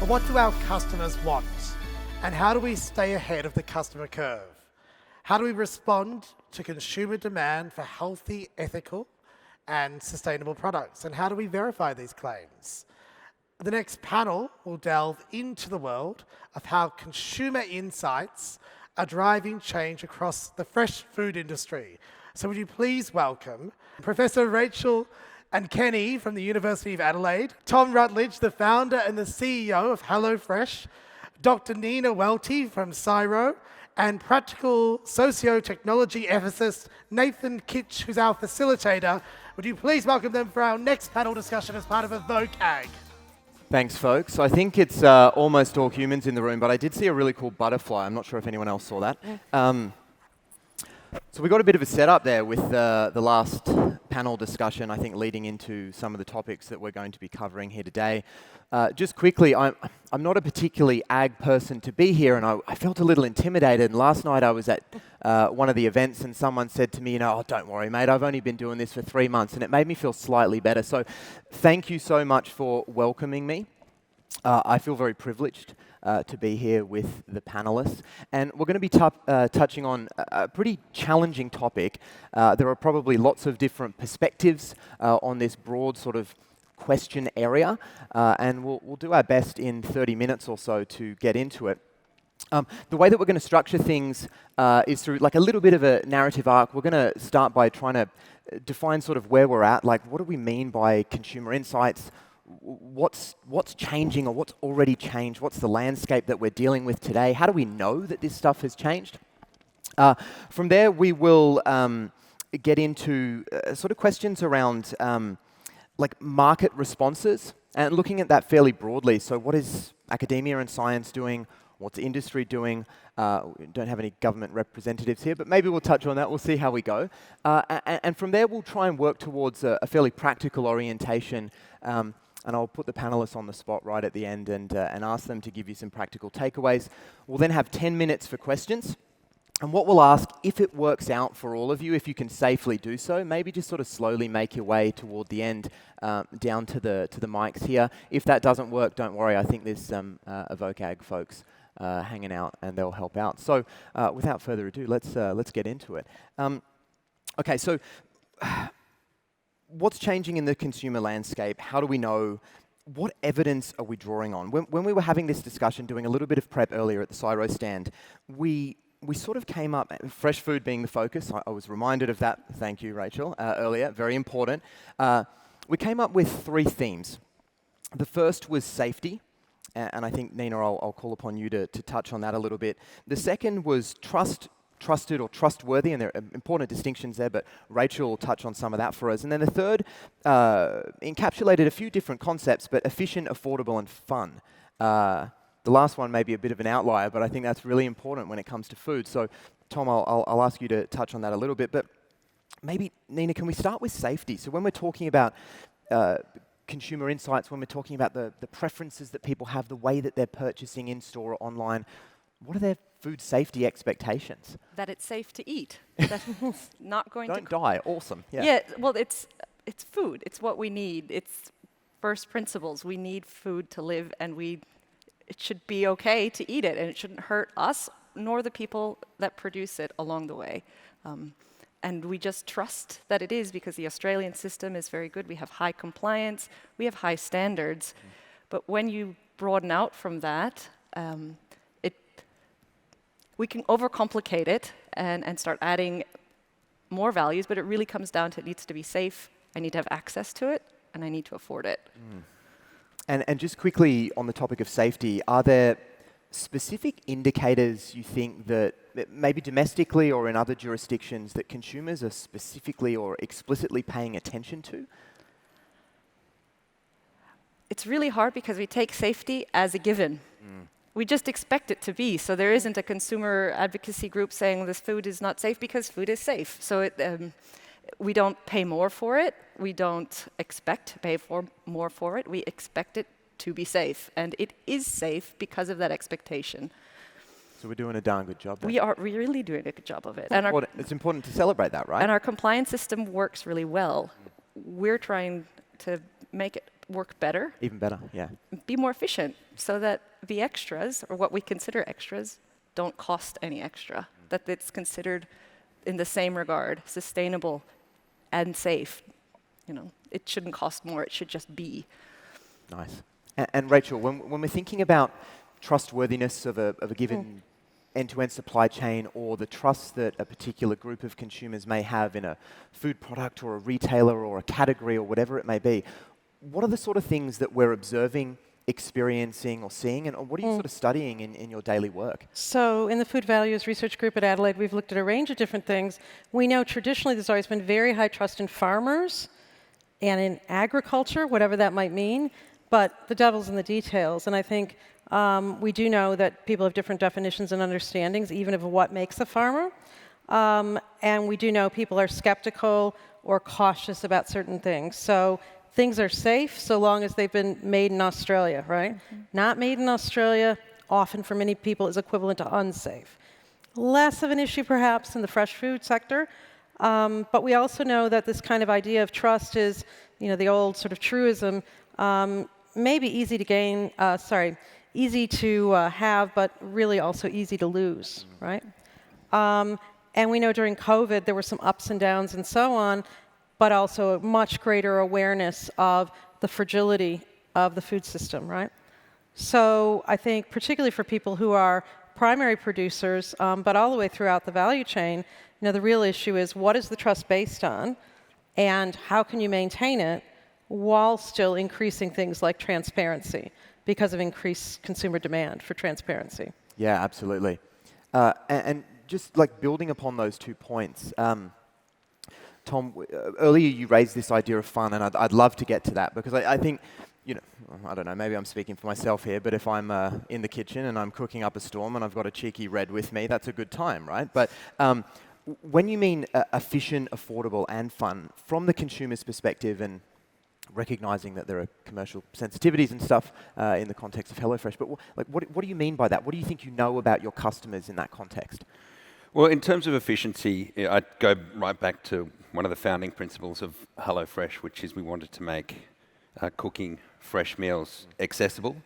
What do our customers want? And how do we stay ahead of the customer curve? How do we respond to consumer demand for healthy, ethical, and sustainable products? And how do we verify these claims? The next panel will delve into the world of how consumer insights are driving change across the fresh food industry. So would you please welcome Professor Rachel and Kenny from the University of Adelaide, Tom Rutledge, the founder and the CEO of HelloFresh, Dr. Nina Welty from Cyro, and practical socio-technology ethicist Nathan Kitch, who's our facilitator. Would you please welcome them for our next panel discussion as part of Evoke Ag? Thanks, folks. I think it's almost all humans in the room, but I did see a really cool butterfly. I'm not sure if anyone else saw that. So we got a bit of a setup there with the last panel discussion, I think leading into some of the topics that we're going to be covering here today. Just quickly, I'm not a particularly ag person to be here, and I felt a little intimidated. And last night I was at one of the events and someone said to me, oh, don't worry, mate, I've only been doing this for 3 months, and it made me feel slightly better. So thank you so much for welcoming me. I feel very privileged to be here with the panelists. And we're going to be touching on a pretty challenging topic. There are probably lots of different perspectives on this broad sort of question area, and we'll do our best in 30 minutes or so to get into it. The way that we're going to structure things is through like a little bit of a narrative arc. We're going to start by trying to define sort of where we're at, like what do we mean by consumer insights? What's changing or what's already changed? What's the landscape that we're dealing with today? How do we know that this stuff has changed? From there, we will get into sort of questions around like market responses and looking at that fairly broadly. So what is academia and science doing? What's industry doing? We don't have any government representatives here, but maybe we'll touch on that. We'll see how we go. And from there, we'll try and work towards a fairly practical orientation. And I'll put the panelists on the spot right at the end and ask them to give you some practical takeaways. We'll then have 10 minutes for questions. And what we'll ask, if it works out for all of you, if you can safely do so, maybe just sort of slowly make your way toward the end down to the mics here. If that doesn't work, don't worry. I think there's some Evoke Ag folks hanging out and they'll help out. So without further ado, let's get into it. Okay, so what's changing in the consumer landscape? How do we know? What evidence are we drawing on? When we were having this discussion, doing a little bit of prep earlier at the Cyro stand, we sort of came up, fresh food being the focus. I was reminded of that, thank you, Rachel, earlier, very important. We came up with 3 themes. The first was safety, and I think, Nina, I'll call upon you to touch on that a little bit. The second was trusted or trustworthy, and there are important distinctions there, but Rachel will touch on some of that for us. And then the third encapsulated a few different concepts, but efficient, affordable, and fun. The last one may be a bit of an outlier, but I think that's really important when it comes to food. So, Tom, I'll ask you to touch on that a little bit, but maybe, Nina, can we start with safety? So when we're talking about consumer insights, when we're talking about the preferences that people have, the way that they're purchasing in-store or online, what are their food safety expectations? That it's safe to eat. That it's not going Don't die. Awesome. Yeah. Yeah. Well, it's food. It's what we need. It's first principles. We need food to live, and it should be okay to eat it, and it shouldn't hurt us nor the people that produce it along the way. And we just trust that it is, because the Australian system is very good. We have high compliance. We have high standards. But when you broaden out from that, we can overcomplicate it and start adding more values, but it really comes down to it needs to be safe, I need to have access to it, and I need to afford it. And just quickly on the topic of safety, are there specific indicators you think that maybe domestically or in other jurisdictions that consumers are specifically or explicitly paying attention to? It's really hard because we take safety as a given. We just expect it to be. So there isn't a consumer advocacy group saying this food is not safe, because food is safe. So we don't pay more for it. We don't expect to pay more for it. We expect it to be safe. And it is safe because of that expectation. So we're doing a darn good job there. We are really doing a good job of it. It's important to celebrate that, right? And our compliance system works really well. We're trying to make it work better, Even better, yeah. be more efficient, so that the extras, or what we consider extras, don't cost any extra. That it's considered in the same regard, sustainable and safe. It shouldn't cost more, it should just be. Nice. And Rachel, when we're thinking about trustworthiness of a given end-to-end supply chain, or the trust that a particular group of consumers may have in a food product or a retailer or a category or whatever it may be, what are the sort of things that we're observing, experiencing or seeing, and what are you sort of studying in your daily work? So in the Food Values Research Group at Adelaide, we've looked at a range of different things. We know traditionally there's always been very high trust in farmers and in agriculture, whatever that might mean, but the devil's in the details. And I think we do know that people have different definitions and understandings, even of what makes a farmer. And we do know people are skeptical or cautious about certain things. So things are safe so long as they've been made in Australia, right? Not made in Australia, often for many people, is equivalent to unsafe. Less of an issue, perhaps, in the fresh food sector. But we also know that this kind of idea of trust is, the old sort of truism, maybe easy to gain, easy to have, but really also easy to lose, right? And we know during COVID there were some ups and downs and so on, but also a much greater awareness of the fragility of the food system, right? So I think particularly for people who are primary producers, but all the way throughout the value chain, the real issue is what is the trust based on, and how can you maintain it while still increasing things like transparency because of increased consumer demand for transparency. Yeah, absolutely. And just like building upon those 2 points, Tom, earlier you raised this idea of fun, and I'd love to get to that, because I think, I don't know, maybe I'm speaking for myself here, but if I'm in the kitchen and I'm cooking up a storm and I've got a cheeky red with me, that's a good time, right? But when you mean efficient, affordable, and fun, from the consumer's perspective, and recognizing that there are commercial sensitivities and stuff in the context of HelloFresh, but what do you mean by that? What do you think you know about your customers in that context? Well, in terms of efficiency, I'd go right back to one of the founding principles of HelloFresh, which is we wanted to make cooking fresh meals accessible.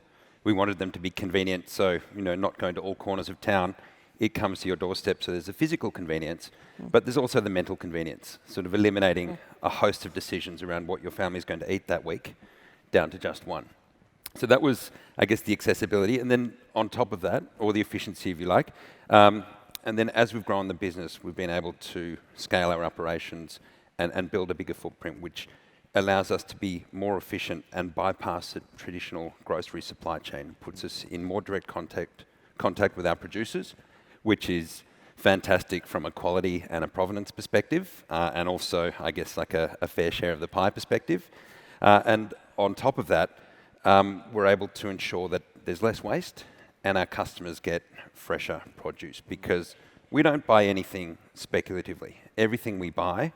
We wanted them to be convenient, so not going to all corners of town. It comes to your doorstep, so there's a physical convenience, but there's also the mental convenience, sort of eliminating a host of decisions around what your family's going to eat that week, down to just one. So that was, I guess, the accessibility, and then on top of that, or the efficiency, if you like, and then as we've grown the business, we've been able to scale our operations and build a bigger footprint, which allows us to be more efficient and bypass the traditional grocery supply chain, puts us in more direct contact with our producers, which is fantastic from a quality and a provenance perspective, and also, I guess, like a fair share of the pie perspective. And on top of that, we're able to ensure that there's less waste and our customers get fresher produce, because we don't buy anything speculatively. Everything we buy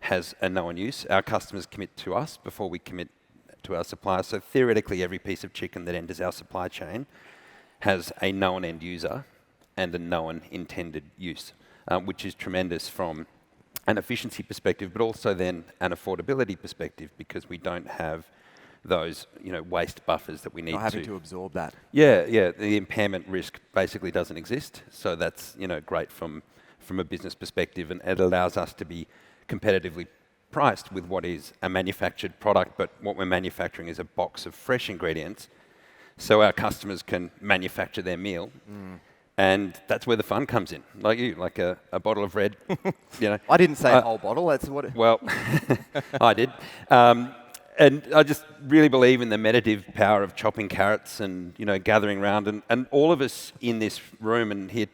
has a known use. Our customers commit to us before we commit to our suppliers. So theoretically, every piece of chicken that enters our supply chain has a known end user and a known intended use, which is tremendous from an efficiency perspective, but also then an affordability perspective, because we don't have those waste buffers that we need Not having to absorb that. Yeah, the impairment risk basically doesn't exist. So that's great from a business perspective, and it allows us to be competitively priced with what is a manufactured product, but what we're manufacturing is a box of fresh ingredients, so our customers can manufacture their meal. And that's where the fun comes in, like a bottle of red. I didn't say a whole bottle. That's what. Well, I did. And I just really believe in the meditative power of chopping carrots and gathering around, and all of us in this room and here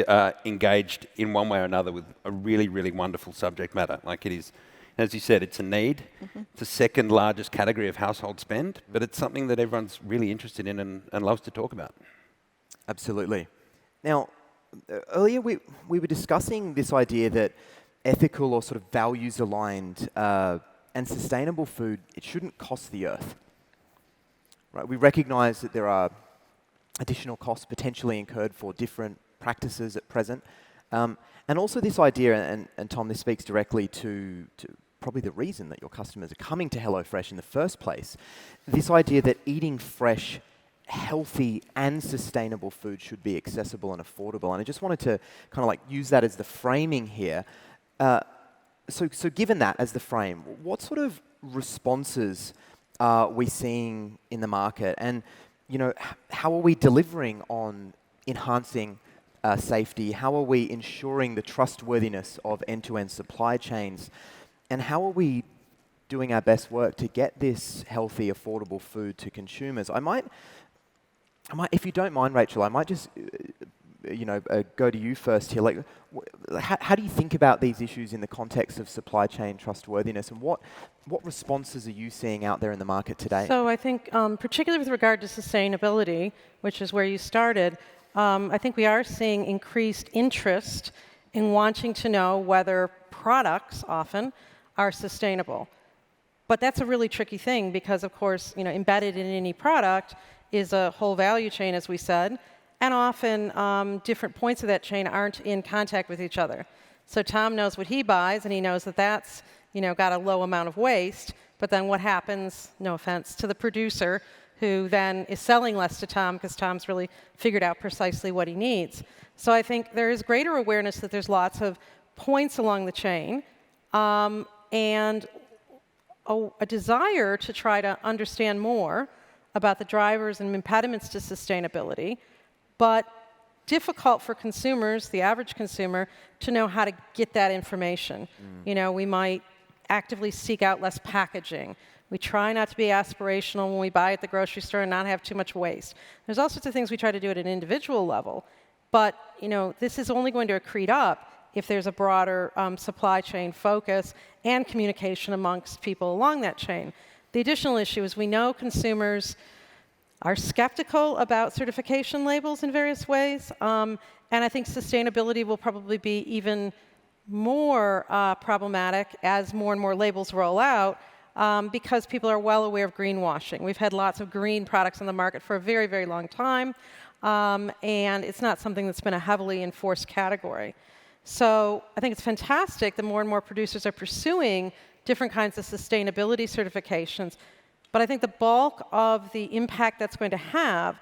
are engaged in one way or another with a really, really wonderful subject matter. Like it is, as you said, it's a need. It's the second largest category of household spend, but it's something that everyone's really interested in and loves to talk about. Absolutely. Now, earlier we were discussing this idea that ethical or sort of values-aligned and sustainable food, it shouldn't cost the earth. Right? We recognise that there are additional costs potentially incurred for different practices at present. And also this idea, and Tom, this speaks directly to probably the reason that your customers are coming to HelloFresh in the first place. This idea that eating fresh, healthy and sustainable food should be accessible and affordable. And I just wanted to kind of like use that as the framing here. So given that as the frame, what sort of responses are we seeing in the market? And, you know, how are we delivering on enhancing safety? How are we ensuring the trustworthiness of end-to-end supply chains? And how are we doing our best work to get this healthy, affordable food to consumers? I might, if you don't mind, Rachel, I might just, go to you first here. Like, how do you think about these issues in the context of supply chain trustworthiness, and what responses are you seeing out there in the market today? So I think, particularly with regard to sustainability, which is where you started, I think we are seeing increased interest in wanting to know whether products often are sustainable. But that's a really tricky thing because, of course, embedded in any product is a whole value chain, as we said, and often different points of that chain aren't in contact with each other. So Tom knows what he buys, and he knows that that's got a low amount of waste, but then what happens, no offense, to the producer who then is selling less to Tom because Tom's really figured out precisely what he needs. So I think there is greater awareness that there's lots of points along the chain, and a desire to try to understand more about the drivers and impediments to sustainability, but difficult for consumers, the average consumer, to know how to get that information. We might actively seek out less packaging. We try not to be aspirational when we buy at the grocery store and not have too much waste. There's all sorts of things we try to do at an individual level, but this is only going to accrete up if there's a broader supply chain focus and communication amongst people along that chain. The additional issue is we know consumers are skeptical about certification labels in various ways, and I think sustainability will probably be even more problematic as more and more labels roll out, because people are well aware of greenwashing. We've had lots of green products on the market for a very, very long time, and it's not something that's been a heavily enforced category. So I think it's fantastic that more and more producers are pursuing different kinds of sustainability certifications. But I think the bulk of the impact that's going to have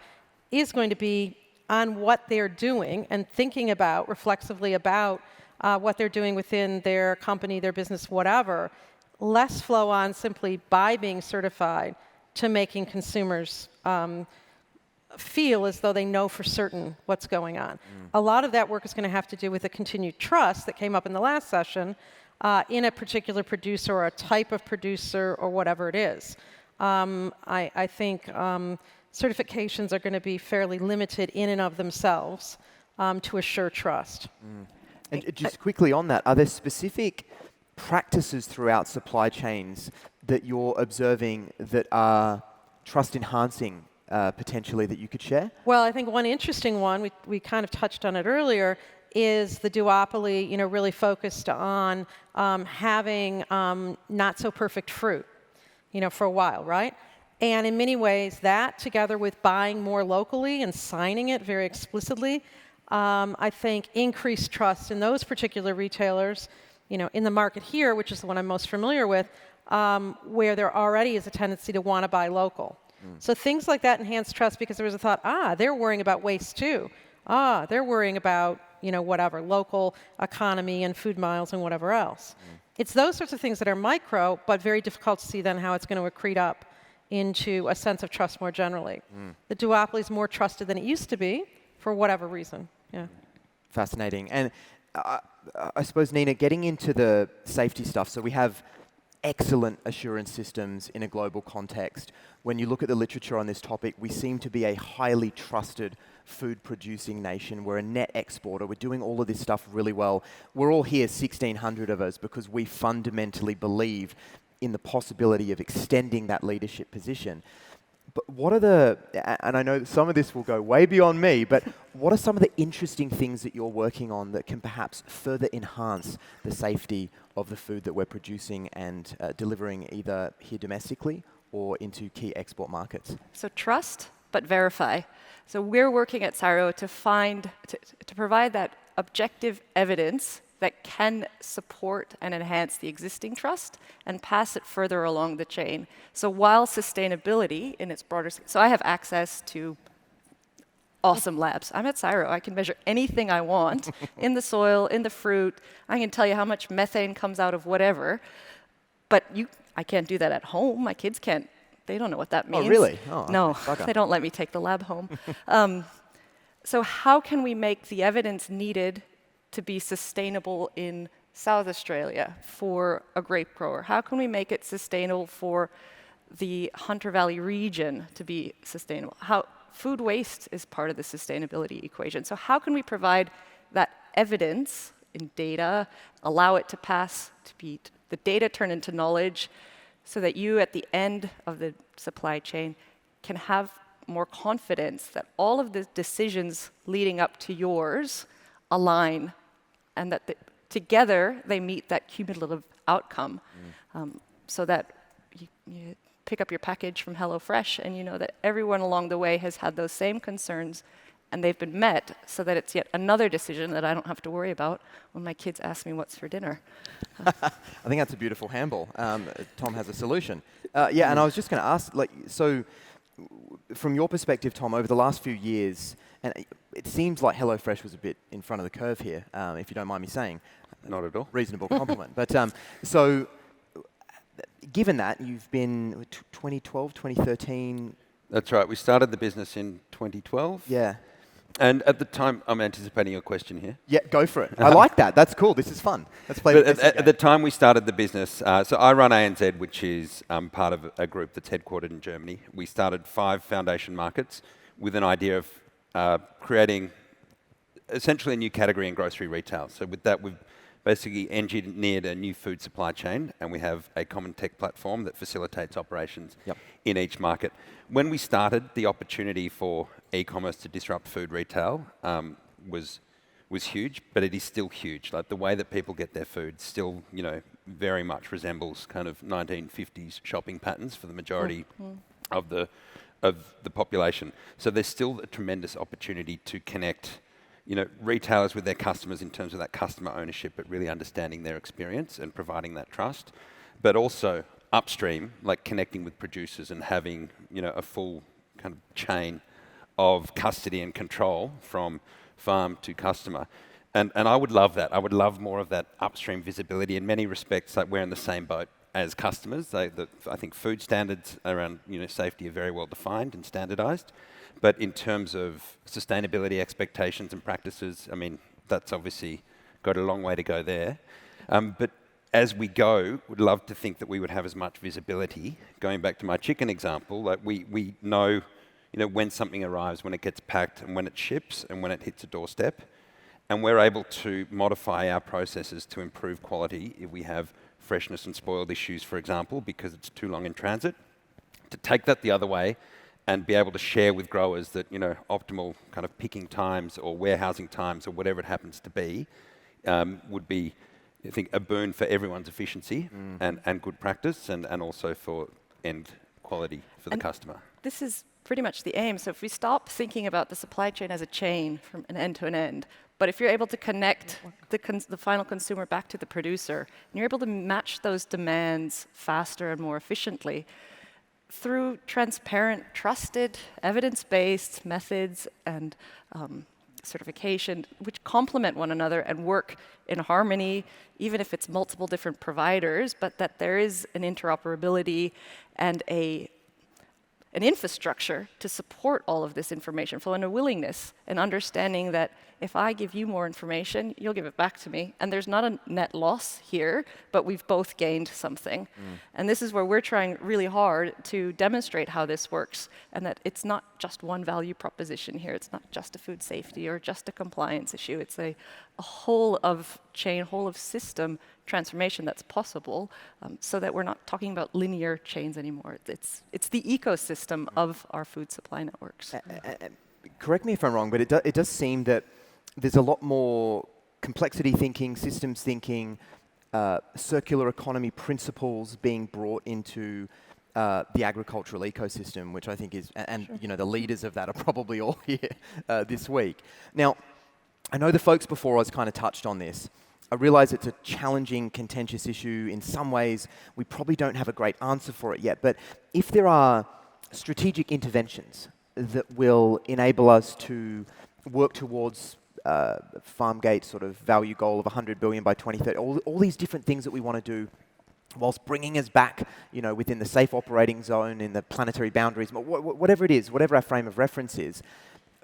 is going to be on what they're doing and thinking about, reflexively about what they're doing within their company, their business, whatever. Less flow on simply by being certified to making consumers feel as though they know for certain what's going on. A lot of that work is going to have to do with the continued trust that came up in the last session in a particular producer or a type of producer or whatever it is. I think certifications are going to be fairly limited in and of themselves to assure trust. And just quickly on that, are there specific practices throughout supply chains that you're observing that are trust enhancing potentially that you could share? Well, I think one interesting one, we kind of touched on it earlier, is the duopoly, really focused on having not so perfect fruit, for a while, right? And in many ways, that together with buying more locally and signing it very explicitly, I think increased trust in those particular retailers, in the market here, which is the one I'm most familiar with, where there already is a tendency to want to buy local. So things like that enhance trust because there was a thought, they're worrying about waste too. They're worrying about, whatever, local economy and food miles and whatever else. It's those sorts of things that are micro, but very difficult to see then how it's going to accrete up into a sense of trust more generally. The duopoly is more trusted than it used to be for whatever reason. Yeah. Fascinating. And I suppose, Nina, getting into the safety stuff, so we have excellent assurance systems in a global context. When you look at the literature on this topic, we seem to be a highly trusted food-producing nation. We're a net exporter. We're doing all of this stuff really well. We're all here, 1,600 of us, because we fundamentally believe in the possibility of extending that leadership position. But what are and I know some of this will go way beyond me, but what are some of the interesting things that you're working on that can perhaps further enhance the safety of the food that we're producing and delivering either here domestically or into key export markets? So trust, but verify. So we're working at Cyro to provide that objective evidence that can support and enhance the existing trust and pass it further along the chain. So while sustainability in its broader, so I have access to awesome labs. I'm at Cyro. I can measure anything I want in the soil, in the fruit. I can tell you how much methane comes out of whatever. But I can't do that at home. My kids can't. They don't know what that means. Oh, really? Oh, no, bugger. they don't let me take the lab home. So how can we make the evidence needed to be sustainable in South Australia for a grape grower? How can we make it sustainable for the Hunter Valley region to be sustainable? Food waste is part of the sustainability equation. So how can we provide that evidence in data, allow it to pass to be the data turn into knowledge, so that you at the end of the supply chain can have more confidence that all of the decisions leading up to yours align, and that together they meet that cumulative outcome, so that you pick up your package from HelloFresh and you know that everyone along the way has had those same concerns and they've been met, so that it's yet another decision that I don't have to worry about when my kids ask me what's for dinner. I think that's a beautiful handball. Tom has a solution. Yeah, and I was just going to ask, so from your perspective, Tom, over the last few years, and it seems like HelloFresh was a bit in front of the curve here, if you don't mind me saying. Not at all. Reasonable compliment. But so, given that, you've been 2012, 2013. That's right. We started the business in 2012. Yeah. And at the time, I'm anticipating your question here. Yeah, go for it. I like that. That's cool. This is fun. Let's play. But at the time we started the business, so I run ANZ, which is part of a group that's headquartered in Germany. We started 5 foundation markets with an idea of creating essentially a new category in grocery retail. So with that, we've basically engineered a new food supply chain, and we have a common tech platform that facilitates operations in each market. When we started, the opportunity for e-commerce to disrupt food retail was huge, but it is still huge. Like, the way that people get their food still, very much resembles kind of 1950s shopping patterns for the majority of the population. So there's still a tremendous opportunity to connect retailers with their customers in terms of that customer ownership, but really understanding their experience and providing that trust. But also upstream, like connecting with producers and having, a full kind of chain of custody and control from farm to customer. And I would love that. I would love more of that upstream visibility. In many respects, like, we're in the same boat as customers. I think food standards around, safety are very well defined and standardized. But in terms of sustainability expectations and practices, I mean, that's obviously got a long way to go there. But as we go, we'd love to think that we would have as much visibility. Going back to my chicken example, like, we know, when something arrives, when it gets packed, and when it ships, and when it hits a doorstep. And we're able to modify our processes to improve quality if we have freshness and spoiled issues, for example, because it's too long in transit. To take that the other way and be able to share with growers that, optimal kind of picking times or warehousing times or whatever it happens to be, would be, I think, a boon for everyone's efficiency and good practice, and also for end quality for the customer. This is pretty much the aim. So if we stop thinking about the supply chain as a chain from an end to an end, but if you're able to connect the final consumer back to the producer, and you're able to match those demands faster and more efficiently through transparent, trusted, evidence-based methods and certification, which complement one another and work in harmony, even if it's multiple different providers, but that there is an interoperability and an infrastructure to support all of this information flow, and a willingness and understanding that if I give you more information, you'll give it back to me. And there's not a net loss here, but we've both gained something. And this is where we're trying really hard to demonstrate how this works, and that it's not just one value proposition here. It's not just a food safety or just a compliance issue. It's a whole of chain, whole of system transformation that's possible, so that we're not talking about linear chains anymore. It's the ecosystem of our food supply networks. Correct me if I'm wrong, but it does seem that there's a lot more complexity thinking, systems thinking, circular economy principles being brought into the agricultural ecosystem, which I think is, and the leaders of that are probably all here this week. Now, I know the folks before us kind of touched on this, I realize it's a challenging, contentious issue. In some ways, we probably don't have a great answer for it yet. But if there are strategic interventions that will enable us to work towards Farmgate sort of value goal of 100 billion by 2030, all these different things that we want to do, whilst bringing us back, within the safe operating zone, in the planetary boundaries, whatever it is, whatever our frame of reference is,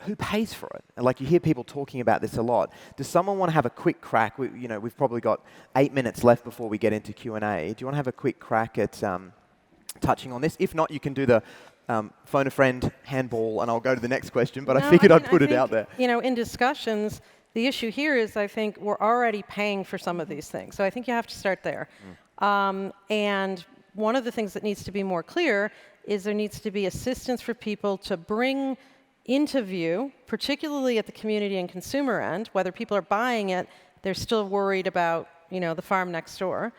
who pays for it? And like you hear people talking about this a lot. Does someone want to have a quick crack? We've probably got 8 minutes left before we get into Q&A. Do you want to have a quick crack at touching on this? If not, you can do the phone a friend, handball, and I'll go to the next question, but I figured I'd put it out there. In discussions, the issue here is I think we're already paying for some of these things. So I think you have to start there. And one of the things that needs to be more clear is there needs to be assistance for people to bring into view, particularly at the community and consumer end, whether people are buying it, they're still worried about the farm next door,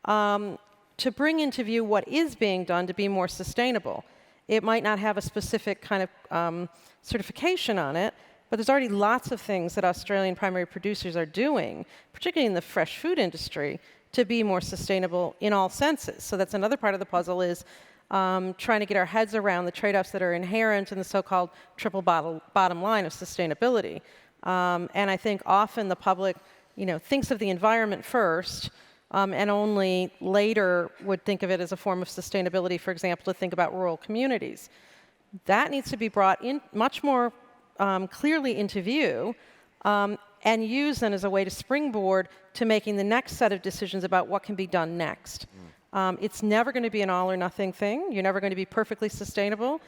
to bring into view what is being done to be more sustainable. It might not have a specific kind of certification on it, but there's already lots of things that Australian primary producers are doing, particularly in the fresh food industry, to be more sustainable in all senses. So that's another part of the puzzle is trying to get our heads around the trade-offs that are inherent in the so-called triple bottom line of sustainability. And I think often the public, thinks of the environment first, and only later would think of it as a form of sustainability, for example, to think about rural communities. That needs to be brought in much more clearly into view, and used then as a way to springboard to making the next set of decisions about what can be done next. It's never going to be an all or nothing thing. You're never going to be perfectly sustainable.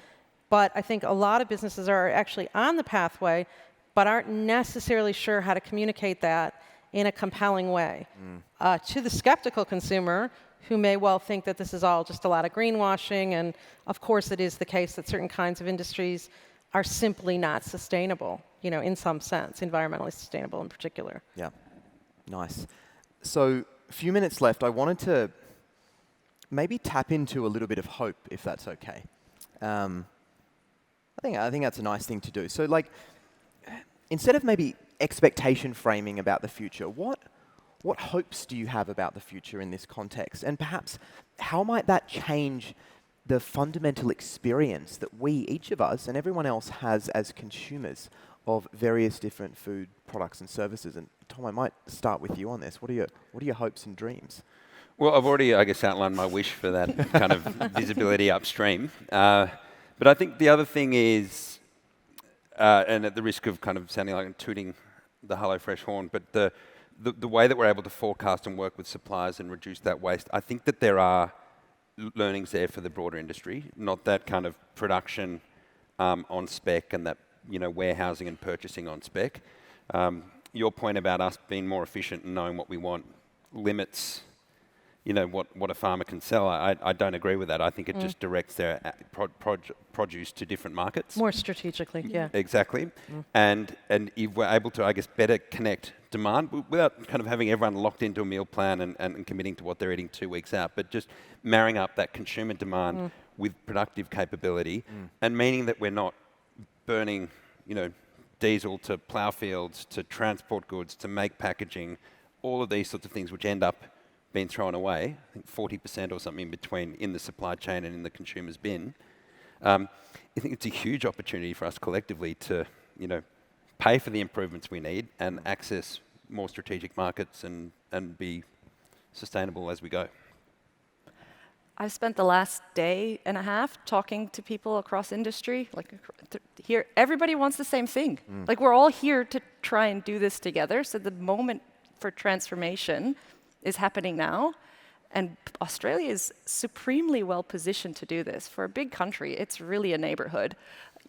But I think a lot of businesses are actually on the pathway, but aren't necessarily sure how to communicate that in a compelling way. To the skeptical consumer, who may well think that this is all just a lot of greenwashing, and of course it is the case that certain kinds of industries are simply not sustainable, in some sense, environmentally sustainable in particular. Yeah, nice. So a few minutes left. I wanted to maybe tap into a little bit of hope, if that's okay. I think that's a nice thing to do. So, instead of maybe expectation framing about the future, what hopes do you have about the future in this context? And perhaps how might that change the fundamental experience that we, each of us, and everyone else has as consumers of various different food products and services? And Tom, I might start with you on this. What are your hopes and dreams? Well, I've already, outlined my wish for that kind of visibility upstream. But I think the other thing is, and at the risk of kind of sounding like I'm tooting the HelloFresh horn, but the way that we're able to forecast and work with suppliers and reduce that waste, I think that there are learnings there for the broader industry, not that kind of production on spec and that warehousing and purchasing on spec. Your point about us being more efficient and knowing what we want limits what a farmer can sell. I don't agree with that. I think it just directs their produce to different markets. More strategically, yeah. Exactly. And if we're able to, better connect demand without kind of having everyone locked into a meal plan and committing to what they're eating 2 weeks out, but just marrying up that consumer demand with productive capability, and meaning that we're not burning, diesel to plough fields, to transport goods, to make packaging, all of these sorts of things which end up being thrown away, I think 40% or something in between in the supply chain and in the consumer's bin. I think it's a huge opportunity for us collectively to, pay for the improvements we need and access more strategic markets and be sustainable as we go. I've spent the last day and a half talking to people across industry. Here, everybody wants the same thing. We're all here to try and do this together. So the moment for transformation is happening now, and Australia is supremely well positioned to do this. For a big country, it's really a neighborhood.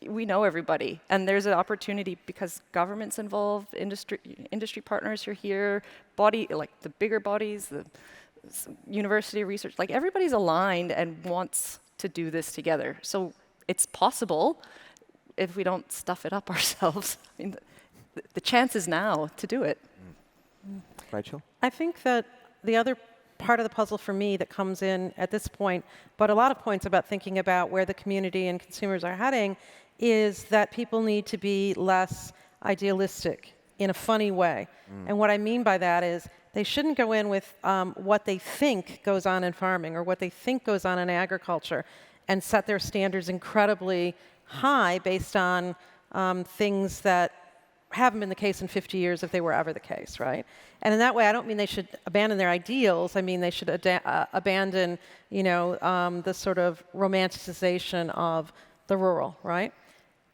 We know everybody, and there's an opportunity because government's involved, industry partners are here, the bigger bodies, the university research, everybody's aligned and wants to do this together. So it's possible if we don't stuff it up ourselves. The chance is now to do it. Rachel? I think that the other part of the puzzle for me that comes in at this point, but a lot of points about thinking about where the community and consumers are heading, is that people need to be less idealistic in a funny way. And what I mean by that is they shouldn't go in with what they think goes on in farming or what they think goes on in agriculture and set their standards incredibly high based on things that haven't been the case in 50 years if they were ever the case, right? And in that way, I don't mean they should abandon their ideals. I mean they should abandon, the sort of romanticization of the rural, right?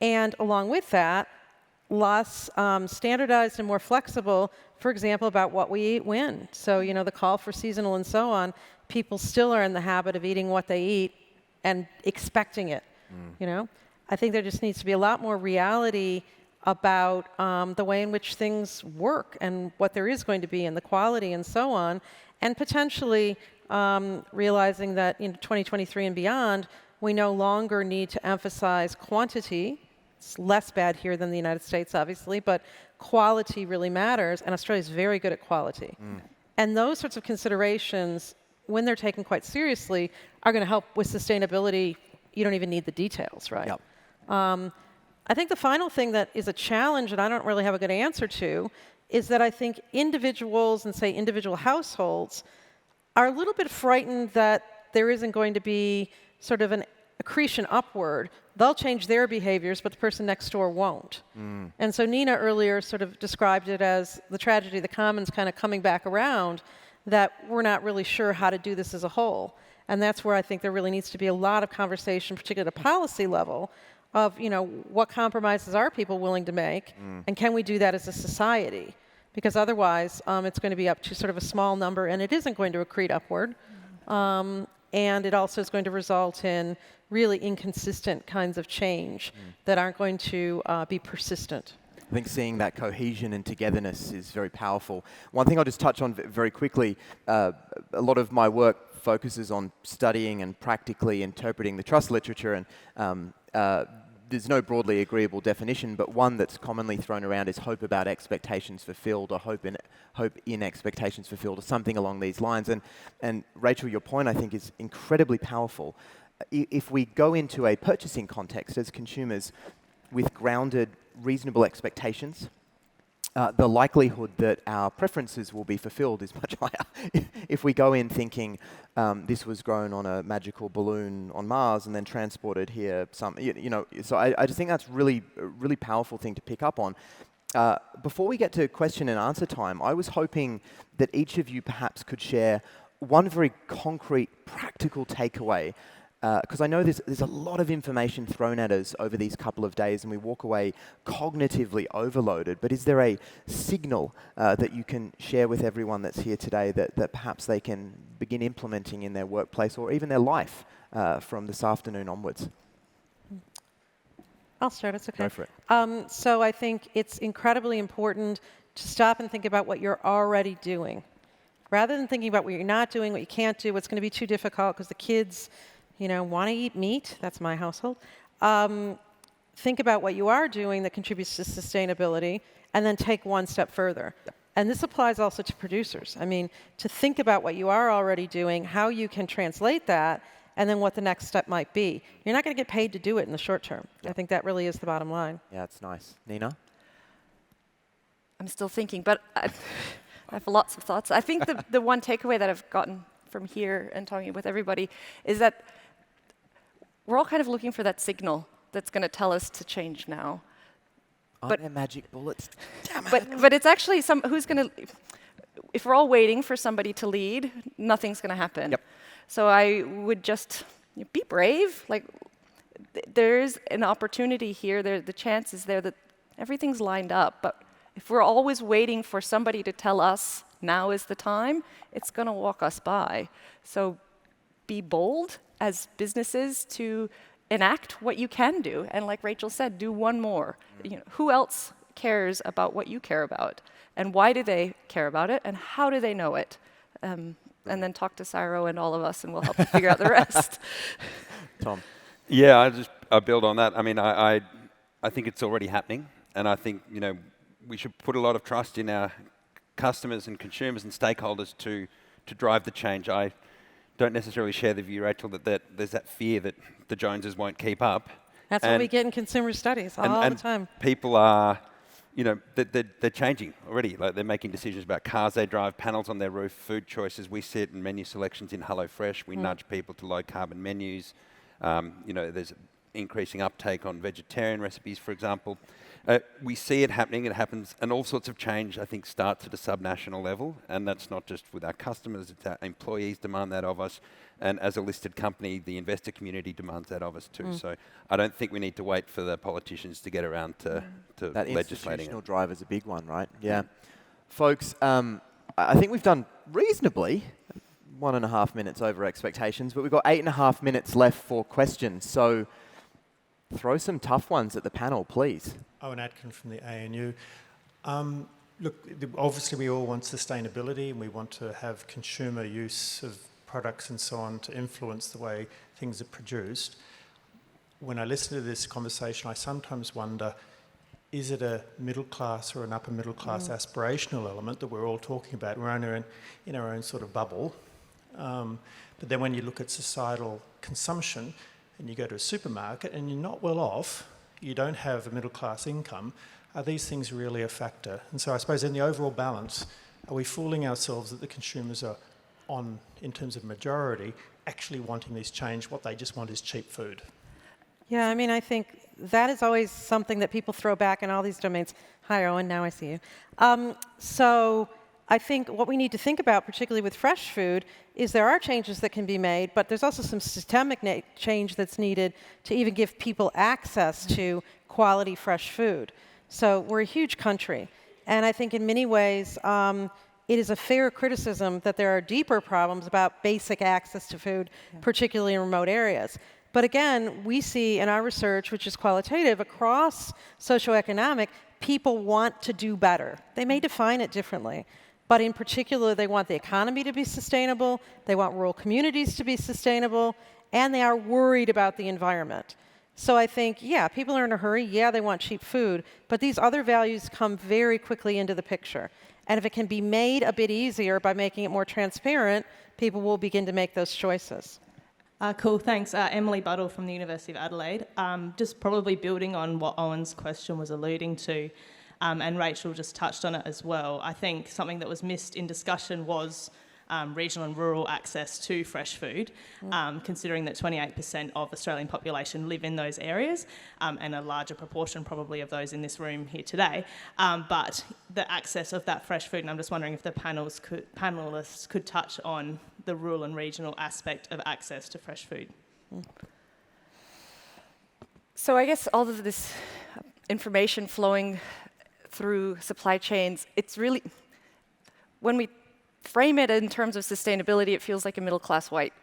And along with that, less standardized and more flexible, for example, about what we eat when. So, the call for seasonal and so on, people still are in the habit of eating what they eat and expecting it, I think there just needs to be a lot more reality about the way in which things work and what there is going to be and the quality and so on, and potentially realizing that in 2023 and beyond, we no longer need to emphasize quantity. It's less bad here than the United States, obviously, but quality really matters, and Australia is very good at quality. And those sorts of considerations, when they're taken quite seriously, are going to help with sustainability. You don't even need the details, right? Yep. I think the final thing that is a challenge, and I don't really have a good answer to, is that I think individuals and, say, individual households are a little bit frightened that there isn't going to be sort of an accretion upward. They'll change their behaviors, but the person next door won't. And so Nina earlier sort of described it as the tragedy of the commons kind of coming back around, that we're not really sure how to do this as a whole. And that's where I think there really needs to be a lot of conversation, particularly at a policy level, of what compromises are people willing to make, and can we do that as a society? Because otherwise, it's going to be up to sort of a small number, and it isn't going to accrete upward. And it also is going to result in really inconsistent kinds of change that aren't going to be persistent. I think seeing that cohesion and togetherness is very powerful. One thing I'll just touch on very quickly, a lot of my work focuses on studying and practically interpreting the trust literature, and there's no broadly agreeable definition, but one that's commonly thrown around is hope about expectations fulfilled, or hope in expectations fulfilled, or something along these lines. And Rachel, your point, I think, is incredibly powerful. If we go into a purchasing context as consumers with grounded, reasonable expectations, the likelihood that our preferences will be fulfilled is much higher. If we go in thinking this was grown on a magical balloon on Mars and then transported here, so I just think that's a really powerful thing to pick up on. Before we get to question and answer time, I was hoping that each of you perhaps could share one very concrete, practical takeaway, because I know there's a lot of information thrown at us over these couple of days and we walk away cognitively overloaded, but is there a signal that you can share with everyone that's here today that perhaps they can begin implementing in their workplace or even their life from this afternoon onwards? I'll start, it's okay. Go for it. So I think it's incredibly important to stop and think about what you're already doing. Rather than thinking about what you're not doing, what you can't do, what's going to be too difficult because the kids want to eat meat. That's my household. Think about what you are doing that contributes to sustainability, and then take one step further. Yeah. And this applies also to producers. I mean, to think about what you are already doing, how you can translate that, and then what the next step might be. You're not going to get paid to do it in the short term. Yeah. I think that really is the bottom line. Yeah, it's nice. Nina? I'm still thinking, but I have lots of thoughts. I think the one takeaway that I've gotten from here and talking with everybody is that we're all kind of looking for that signal that's going to tell us to change now. Aren't there magic bullets? Damn it. But it's actually who's going to. If we're all waiting for somebody to lead, nothing's going to happen. Yep. So I would just be brave. Like there's an opportunity here. The chance is there that everything's lined up. But if we're always waiting for somebody to tell us now is the time, it's going to walk us by. So be bold as businesses to enact what you can do. And like Rachel said, do one more. Who else cares about what you care about? And why do they care about it? And how do they know it? And then talk to Cyro and all of us, and we'll help you figure out the rest. Tom? Yeah, I build on that. I mean, I think it's already happening. And I think, we should put a lot of trust in our customers and consumers and stakeholders to drive the change. I don't necessarily share the view, Rachel, that there's that fear that the Joneses won't keep up. That's what we get in consumer studies all the time. People are they're changing already. Like they're making decisions about cars they drive, panels on their roof, food choices. We see it in menu selections in HelloFresh. We nudge people to low carbon menus. There's increasing uptake on vegetarian recipes, for example. We see it happening, it happens, and all sorts of change, I think, starts at a subnational level, and that's not just with our customers, it's our employees demand that of us, and as a listed company, the investor community demands that of us too. So I don't think we need to wait for the politicians to get around to That legislating institutional it. drive is a big one, right? Yeah. Folks, I think we've done reasonably, 1.5 minutes over expectations, but we've got 8.5 minutes left for questions. So throw some tough ones at the panel, please. Owen Atkin from the ANU. Look, obviously we all want sustainability and we want to have consumer use of products and so on to influence the way things are produced. When I listen to this conversation, I sometimes wonder, is it a middle class or an upper middle class aspirational element that we're all talking about? We're only in our own sort of bubble. But then when you look at societal consumption and you go to a supermarket and you're not well off, you don't have a middle class income, are these things really a factor? And so I suppose in the overall balance, are we fooling ourselves that the consumers are on, in terms of majority, actually wanting this change? What they just want is cheap food. Yeah, I mean, I think that is always something that people throw back in all these domains. Hi, Owen, now I see you. So I think what we need to think about, particularly with fresh food, is there are changes that can be made, but there's also some systemic change that's needed to even give people access to quality fresh food. So we're a huge country, and I think in many ways it is a fair criticism that there are deeper problems about basic access to food, particularly in remote areas. But again, we see in our research, which is qualitative, across socioeconomic, people want to do better. They may define it differently. But in particular, they want the economy to be sustainable, they want rural communities to be sustainable, and they are worried about the environment. So I think, yeah, people are in a hurry, yeah, they want cheap food, but these other values come very quickly into the picture. And if it can be made a bit easier by making it more transparent, people will begin to make those choices. Cool, thanks. Emily Buddle from the University of Adelaide. Just probably building on what Owen's question was alluding to, and Rachel just touched on it as well. I think something that was missed in discussion was regional and rural access to fresh food, considering that 28% of Australian population live in those areas, and a larger proportion probably of those in this room here today. But the access of that fresh food, and I'm just wondering if the panellists could touch on the rural and regional aspect of access to fresh food. So I guess all of this information flowing through supply chains, it's really, when we frame it in terms of sustainability, it feels like a middle-class white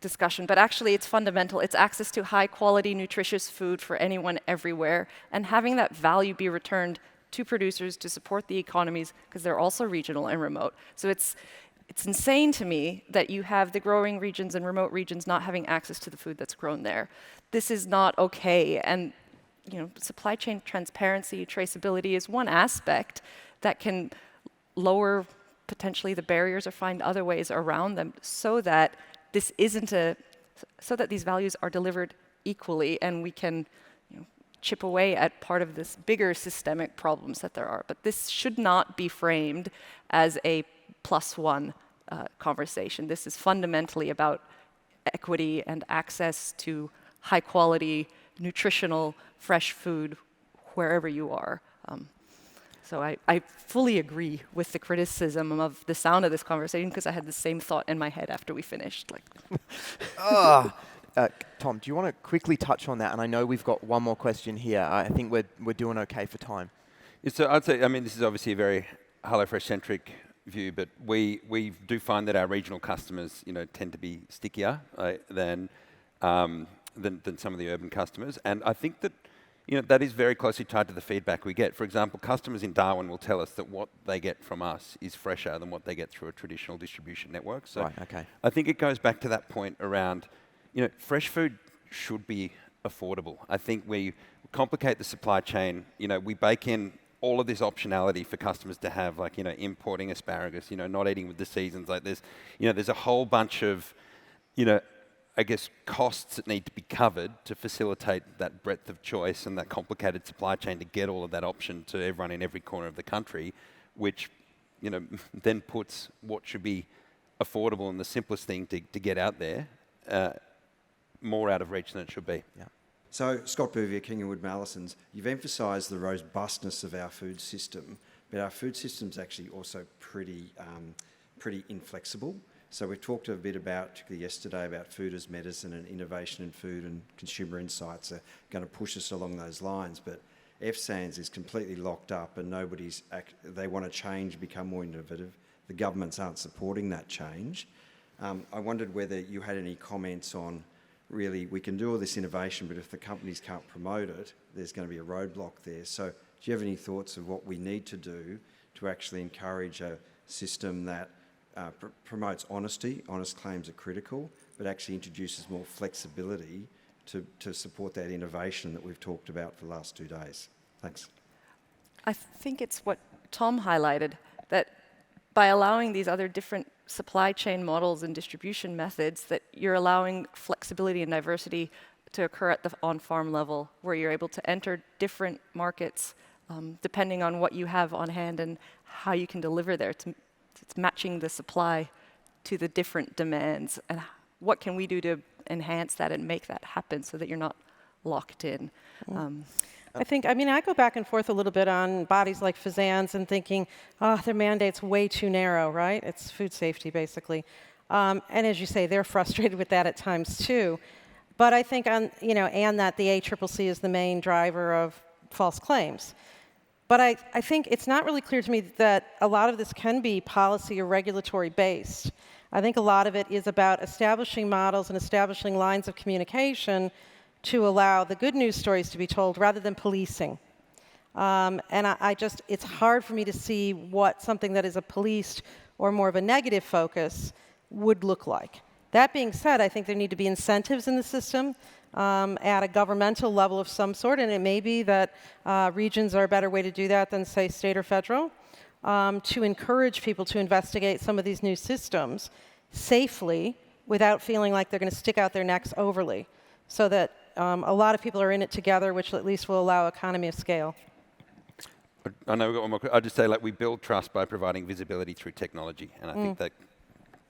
discussion, but actually it's fundamental. It's access to high-quality, nutritious food for anyone, everywhere, and having that value be returned to producers to support the economies, because they're also regional and remote. So it's insane to me that you have the growing regions and remote regions not having access to the food that's grown there. This is not okay, and supply chain transparency, traceability is one aspect that can lower potentially the barriers or find other ways around them so that this isn't so that these values are delivered equally and we can chip away at part of this bigger systemic problems that there are. But this should not be framed as a +1 conversation. This is fundamentally about equity and access to high quality, nutritional, fresh food wherever you are. So I fully agree with the criticism of the sound of this conversation, because I had the same thought in my head after we finished. Tom, do you want to quickly touch on that? And I know we've got one more question here. I think we're doing okay for time. Yeah, so I'd say, this is obviously a very HelloFresh-centric view, but we do find that our regional customers, tend to be stickier than some of the urban customers. And I think that that is very closely tied to the feedback we get. For example, customers in Darwin will tell us that what they get from us is fresher than what they get through a traditional distribution network. So right, okay. I think it goes back to that point around, fresh food should be affordable. I think we complicate the supply chain. We bake in all of this optionality for customers to have, like, importing asparagus, not eating with the seasons. Like there's a whole bunch of, I guess, costs that need to be covered to facilitate that breadth of choice and that complicated supply chain to get all of that option to everyone in every corner of the country, which, you know, then puts what should be affordable and the simplest thing to get out there more out of reach than it should be. Yeah. So, Scott Bouvier, King & Wood Mallisons, you've emphasised the robustness of our food system, but our food system's actually also pretty inflexible. So we've talked a bit about, particularly yesterday, about food as medicine and innovation in food and consumer insights are going to push us along those lines. But FSANZ is completely locked up and they want to change, become more innovative. The governments aren't supporting that change. I wondered whether you had any comments on, really, we can do all this innovation, but if the companies can't promote it, there's going to be a roadblock there. So do you have any thoughts of what we need to do to actually encourage a system that promotes honesty? Honest claims are critical, but actually introduces more flexibility to support that innovation that we've talked about for the last 2 days. Thanks. I think it's what Tom highlighted, that by allowing these other different supply chain models and distribution methods, that you're allowing flexibility and diversity to occur at the on-farm level, where you're able to enter different markets depending on what you have on hand and how you can deliver there. It's matching the supply to the different demands, and what can we do to enhance that and make that happen so that you're not locked in. I go back and forth a little bit on bodies like FSANZ and thinking, their mandate's way too narrow, right? It's food safety, basically. And as you say, they're frustrated with that at times too. But I think and that the ACCC is the main driver of false claims. But I think it's not really clear to me that a lot of this can be policy or regulatory based. I think a lot of it is about establishing models and establishing lines of communication to allow the good news stories to be told rather than policing. And it's hard for me to see what something that is a policed or more of a negative focus would look like. That being said, I think there need to be incentives in the system at a governmental level of some sort, and it may be that regions are a better way to do that than, say, state or federal, to encourage people to investigate some of these new systems safely without feeling like they're going to stick out their necks overly, so that a lot of people are in it together, which at least will allow economy of scale. I know we've got one more. I'll just say, we build trust by providing visibility through technology, and I think that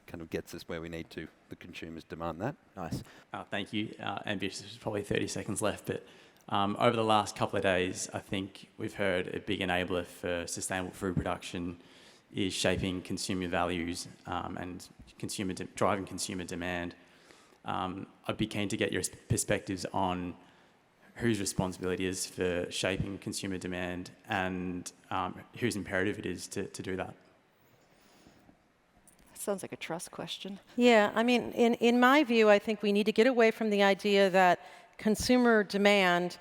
kind of gets us where we need to. The consumers demand that. Nice. Thank you. Ambitious, there's probably 30 seconds left, but over the last couple of days, I think we've heard a big enabler for sustainable food production is shaping consumer values and driving consumer demand. I'd be keen to get your perspectives on whose responsibility is for shaping consumer demand and whose imperative it is to do that. Sounds like a trust question. Yeah, in my view, I think we need to get away from the idea that consumer demand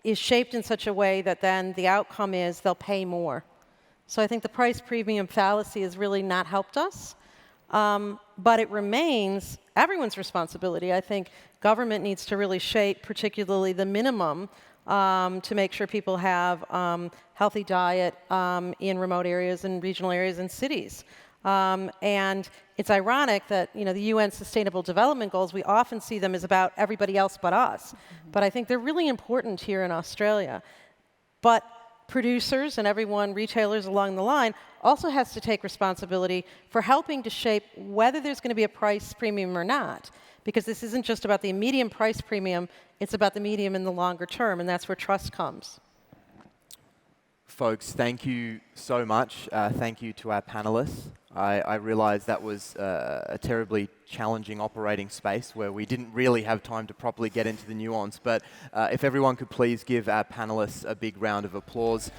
is shaped in such a way that then the outcome is they'll pay more. So I think the price premium fallacy has really not helped us. But it remains everyone's responsibility. I think government needs to really shape particularly the minimum to make sure people have healthy diet in remote areas and regional areas and cities. And it's ironic that the UN Sustainable Development Goals, we often see them as about everybody else but us. But I think they're really important here in Australia. But producers and everyone, retailers along the line, also has to take responsibility for helping to shape whether there's going to be a price premium or not. Because this isn't just about the medium price premium, it's about the medium in the longer term, and that's where trust comes. Folks, thank you so much. Thank you to our panelists. I realize that was a terribly challenging operating space where we didn't really have time to properly get into the nuance, but if everyone could please give our panelists a big round of applause.